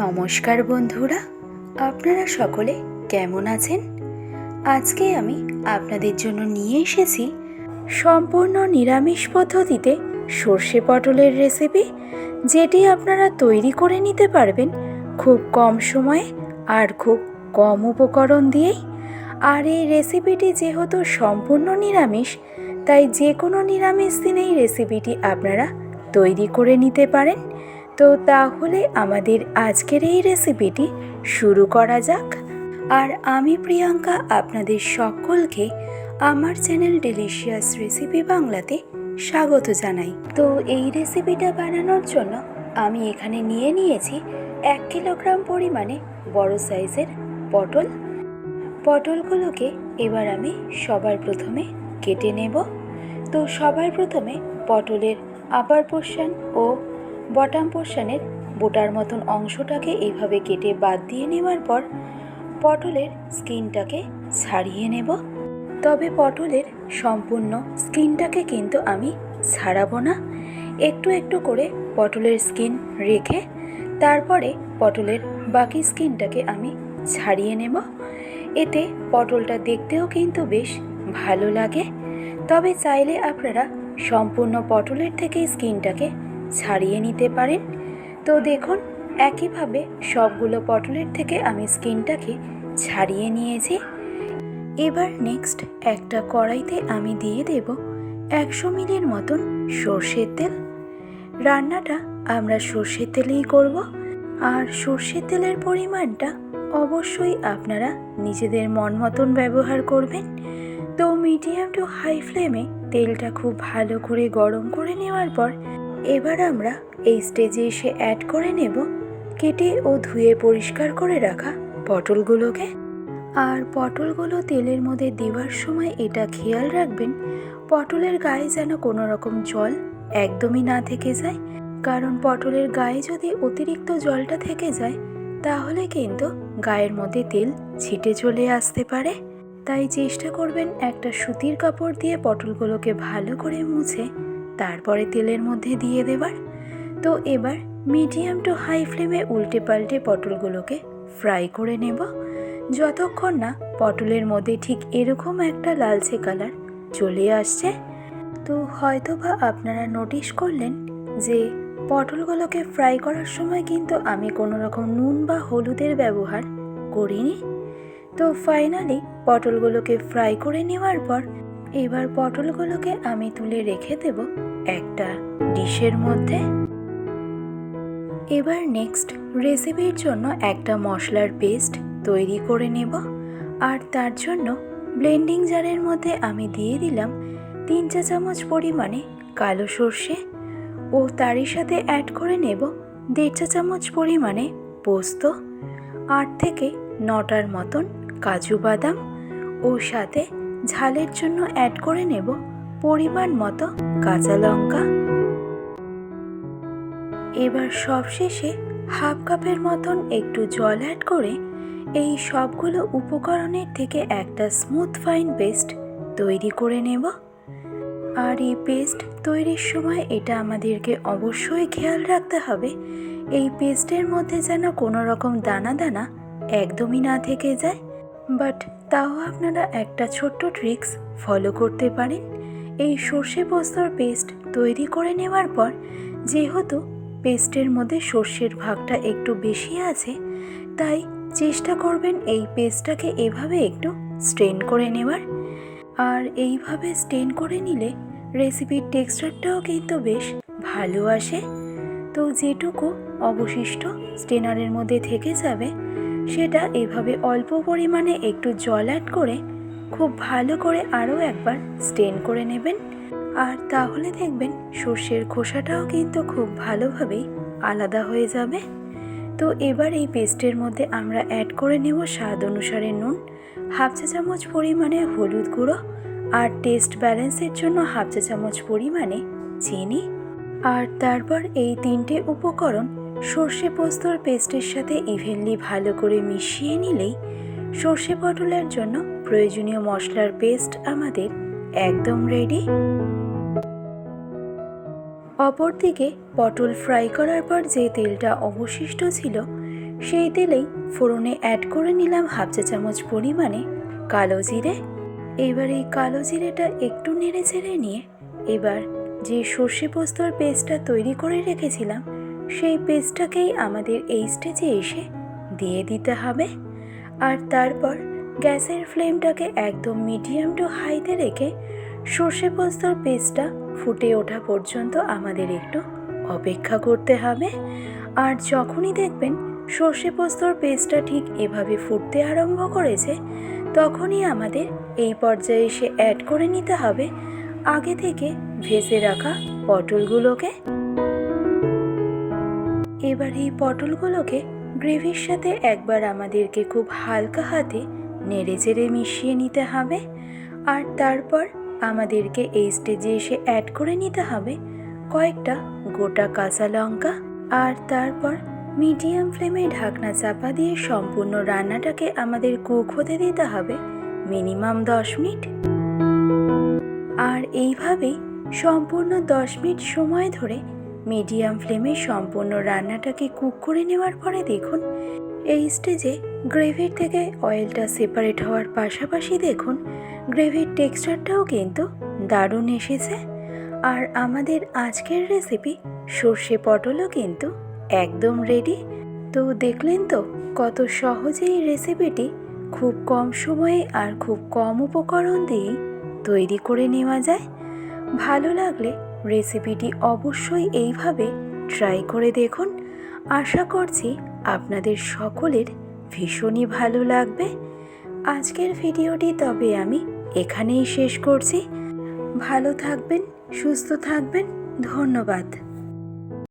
নমস্কার বন্ধুরা, আপনারা সকলে কেমন আছেন? আজকে আমি আপনাদের জন্য নিয়ে এসেছি সম্পূর্ণ নিরামিষ পদ্ধতিতে সর্ষে পটলের রেসিপি, যেটি আপনারা তৈরি করে নিতে পারবেন খুব কম সময়ে আর খুব কম উপকরণ দিয়েই। আর এই রেসিপিটি যেহেতু সম্পূর্ণ নিরামিষ, তাই যে কোনো নিরামিষ দিনেই রেসিপিটি আপনারা তৈরি করে নিতে পারেন। তো তাহলে আমাদের আজকের এই রেসিপিটি শুরু করা যাক। আর আমি প্রিয়াঙ্কা আপনাদের সকলকে আমার চ্যানেল ডেলিশিয়াস রেসিপি বাংলাতে স্বাগত জানাই। তো এই রেসিপিটা বানানোর জন্য আমি এখানে নিয়ে নিয়েছি 1 কিলোগ্রাম পরিমাণে বড় সাইজের পটল। পটলগুলোকে এবার আমি সবার প্রথমে কেটে নেব। তো সবার প্রথমে পটলের আপার পোর্শন ও বটম পোর্শনের বোটার মতন অংশটাকে এইভাবে কেটে বাদ দিয়ে নেওয়ার পর পটলের স্কিনটাকে ছাড়িয়ে নেব। তবে পটলের সম্পূর্ণ স্কিনটাকে কিন্তু আমি ছাড়াবো না, একটু একটু করে পটলের স্কিন রেখে তারপরে পটলের বাকি স্কিনটাকে আমি ছাড়িয়ে নেব। এতে পটলটা দেখতেও কিন্তু বেশ ভালো লাগে। তবে চাইলে আপনারা সম্পূর্ণ পটলের থেকে স্কিনটাকে ছাড়িয়ে নিতে পারেন। তো দেখুন, একইভাবে সবগুলো পটলের থেকে আমি স্কিনটাকে ছাড়িয়ে নিয়েছি। এবার নেক্সট একটা কড়াইতে আমি দিয়ে দেব 100 মিলির মতন সর্ষের তেল। রান্নাটা আমরা সর্ষের তেলেই করব, আর সর্ষের তেলের পরিমাণটা অবশ্যই আপনারা নিজেদের মন মতন ব্যবহার করবেন। তো মিডিয়াম টু হাই ফ্লেমে তেলটা খুব ভালো করে গরম করে নেওয়ার পর এবার আমরা এই স্টেজে এসে অ্যাড করে নেব কেটে ও ধুয়ে পরিষ্কার করে রাখা পটলগুলোকে। আর পটলগুলো তেলের মধ্যে দেওয়ার সময় এটা খেয়াল রাখবেন পটলের গায়ে যেন কোনো রকম জল একদমই না থেকে যায়, কারণ পটলের গায়ে যদি অতিরিক্ত জলটা থেকে যায় তাহলে কিন্তু গায়ের মধ্যে তেল ছিটে চলে আসতে পারে। তাই চেষ্টা করবেন একটা সুতির কাপড় দিয়ে পটলগুলোকে ভালো করে মুছে তারপরে তেলের মধ্যে দিয়ে দেবার। তো এবার মিডিয়াম টু হাই ফ্লেমে উল্টে পাল্টে পটলগুলোকে ফ্রাই করে নেব যতক্ষণ না পটলের মধ্যে ঠিক এরকম একটা লালচে কালার চলে আসছে। তো হয়তোবা আপনারা নোটিশ করলেন যে পটলগুলোকে ফ্রাই করার সময় কিন্তু আমি কোনো রকম নুন বা হলুদের ব্যবহার করিনি। তো ফাইনালি পটলগুলোকে ফ্রাই করে নেওয়ার পর এবার পটলগুলোকে আমি তুলে রেখে দেব একটা ডিশের মধ্যে। এবার নেক্সট রেসিপির জন্য একটা মশলার পেস্ট তৈরি করে নেব। আর তার জন্য ব্লেন্ডিং জারের মধ্যে আমি দিয়ে দিলাম 3 চা চামচ পরিমাণে কালো সর্ষে ও তারই সাথে অ্যাড করে নেব 1.5 চা চামচ পরিমাণে পোস্ত, 8 থেকে 9টার মতন কাজু বাদাম ও সাথে ঝালের জন্য অ্যাড করে নেব পরিমাণ মতো কাঁচা লঙ্কা। এবার সবশেষে হাফ কাপের মতন একটু জল অ্যাড করে এই সবগুলো উপকরণের থেকে একটা স্মুথ ফাইন পেস্ট তৈরি করে নেব। আর এই পেস্ট তৈরির সময় এটা আমাদেরকে অবশ্যই খেয়াল রাখতে হবে এই পেস্টের মধ্যে যেন কোনো রকম দানা দানা একদমই না থেকে যায়। বাট তাও আপনারা একটা ছোট্ট ট্রিক্স ফলো করতে পারেন। এই সর্ষে পোস্তর পেস্ট তৈরি করে নেওয়ার পর যেহেতু পেস্টের মধ্যে সর্ষের ভাগটা একটু বেশি আছে, তাই চেষ্টা করবেন এই পেস্টটাকে এভাবে একটু স্ট্রেন করে নেওয়ার। আর এইভাবে স্ট্রেন করে নিলে রেসিপির টেক্সচারটাও কিন্তু বেশ ভালো আসে। তো যেটুকু অবশিষ্ট স্ট্রেনারের মধ্যে থেকে যাবে সেটা এভাবে অল্প পরিমাণে একটু জল অ্যাড করে খুব ভালো করে আরও একবার স্ট্রেন করে নেবেন। আর তাহলে দেখবেন সর্ষের খোসাটাও কিন্তু খুব ভালোভাবেই আলাদা হয়ে যাবে। তো এবার এই পেস্টের মধ্যে আমরা অ্যাড করে নেব স্বাদ অনুসারে নুন, হাফ চা চামচ পরিমাণে হলুদ গুঁড়ো আর টেস্ট ব্যালেন্সের জন্য হাফ চা চামচ পরিমাণে চিনি। আর তারপর এই 3টে উপকরণ সর্ষে পোস্তর পেস্টের সাথে ইভেনলি ভালো করে মিশিয়ে নিলেই সর্ষে পটলের জন্য প্রয়োজনীয় মশলার পেস্ট আমাদের একদম রেডি। অপরদিকে পটল ফ্রাই করার পর যে তেলটা অবশিষ্ট ছিল সেই তেলেই ফোড়নে অ্যাড করে নিলাম 1/2 চা চামচ পরিমাণে কালো জিরে। এবার এই কালো জিরেটা একটু নেড়ে চেড়ে নিয়ে এবার যে সর্ষে পোস্তর পেস্টটা তৈরি করে রেখেছিলাম সেই পেস্টটাকেই আমাদের এই স্টেজে এসে দিয়ে দিতে হবে। আর তারপর গ্যাসের ফ্লেমটাকে একদম মিডিয়াম টু হাইতে রেখে সর্ষে পোস্তর পেস্টটা ফুটে ওঠা পর্যন্ত আমাদের একটু অপেক্ষা করতে হবে। আর যখনই দেখবেন সর্ষে পোস্তর পেস্টটা ঠিক এভাবে ফুটতে আরম্ভ করেছে তখনই আমাদের এই পর্যায়ে এসে অ্যাড করে নিতে হবে আগে থেকে ভেজে রাখা পটলগুলোকে। এবার এই পটলগুলোকে গ্রেভির সাথে একবার আমাদেরকে খুব হালকা হাতে নেড়ে চেড়ে মিশিয়ে নিতে হবে। আর তারপর আমাদেরকে এই স্টেজে এসে অ্যাড করে নিতে হবে কয়েকটা গোটা কাঁচা লঙ্কা। আর তারপর মিডিয়াম ফ্লেমে ঢাকনা চাপা দিয়ে সম্পূর্ণ রান্নাটাকে আমাদের কুক হতে দিতে হবে মিনিমাম 10 মিনিট। আর এইভাবেই সম্পূর্ণ 10 মিনিট সময় ধরে মিডিয়াম ফ্লেমে সম্পূর্ণ রান্নাটাকে কুক করে নেওয়ার পরে দেখুন এই স্টেজে গ্রেভির থেকে অয়েলটা সেপারেট হওয়ার পাশাপাশি দেখুন গ্রেভির টেক্সচারটাও কিন্তু দারুণ এসেছে। আর আমাদের আজকের রেসিপি সর্ষে পটলও কিন্তু একদম রেডি। তো দেখলেন তো কত সহজে এই রেসিপিটি খুব কম সময়ে আর খুব কম উপকরণ দিয়েই তৈরি করে নেওয়া যায়। ভালো লাগলে রেসিপিটি অবশ্যই এইভাবে ট্রাই করে দেখুন। আশা করছি আপনাদের সকলের ভীষণই ভালো লাগবে। আজকের ভিডিওটি তবে আমি এখানেই শেষ করছি। ভালো থাকবেন, সুস্থ থাকবেন। ধন্যবাদ।